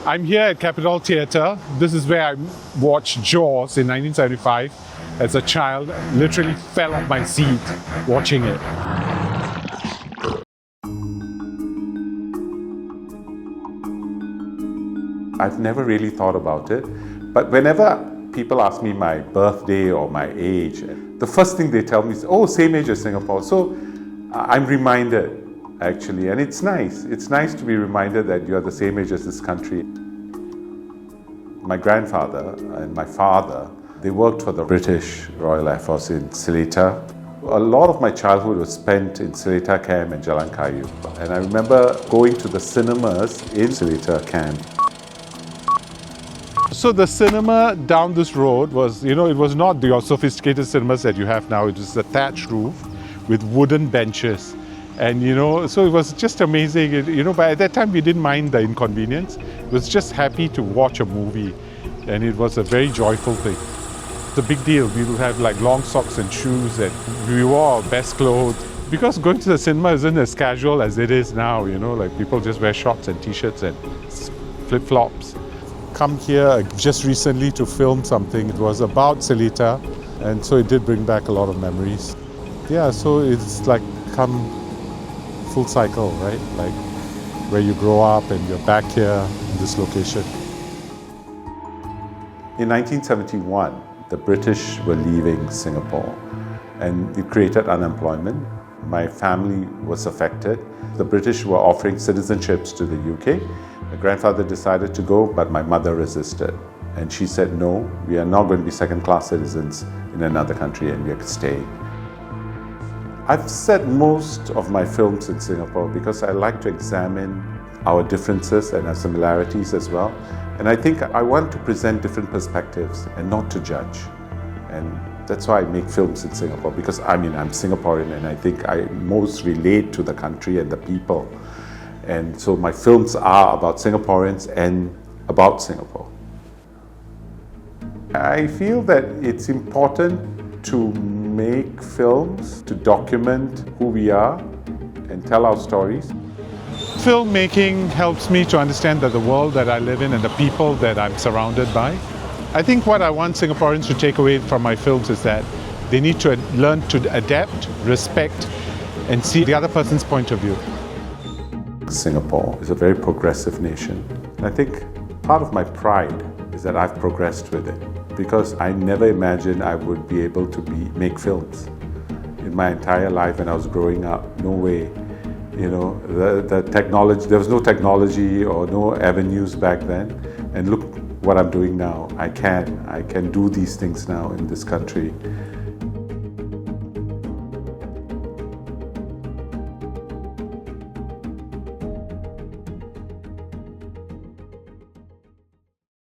I'm here at Capitol Theatre. This is where I watched Jaws in 1975 as a child. Literally fell off my seat watching it. I've never really thought about it, but whenever people ask me my birthday or my age, the first thing they tell me is, oh, same age as Singapore. So I'm reminded, actually, and it's nice. It's nice to be reminded that you're the same age as this country. My grandfather and my father, they worked for the British Royal Air Force in Seletar. A lot of my childhood was spent in Seletar Camp and Jalan Kayu. And I remember going to the cinemas in Seletar Camp. So the cinema down this road was, it was not the sophisticated cinemas that you have now. It was a thatched roof with wooden benches. And, so it was just amazing. But at that time, we didn't mind the inconvenience. It was just happy to watch a movie. And it was a very joyful thing. It's a big deal. We would have like long socks and shoes, and we wore our best clothes. Because going to the cinema isn't as casual as it is now, like people just wear shorts and t-shirts and flip-flops. Come here just recently to film something. It was about Seletar, and so it did bring back a lot of memories. Yeah, so it's like come full cycle, right? Like where you grow up and you're back here in this location. In 1971, the British were leaving Singapore, and it created unemployment. My family was affected. The British were offering citizenships to the UK. My grandfather decided to go, but my mother resisted. And she said, no, we are not going to be second-class citizens in another country, and we are staying. I've set most of my films in Singapore because I like to examine our differences and our similarities as well. And I think I want to present different perspectives and not to judge. And that's why I make films in Singapore, because I'm Singaporean, and I think I most relate to the country and the people. And so my films are about Singaporeans and about Singapore. I feel that it's important to make films to document who we are and tell our stories. Filmmaking helps me to understand that the world that I live in and the people that I'm surrounded by. I think what I want Singaporeans to take away from my films is that they need to learn to adapt, respect, and see the other person's point of view. Singapore is a very progressive nation. I think part of my pride is that I've progressed with it, because I never imagined I would be able to make films. In my entire life when I was growing up, no way. The technology, there was no technology or no avenues back then. And look what I'm doing now. I can do these things now in this country.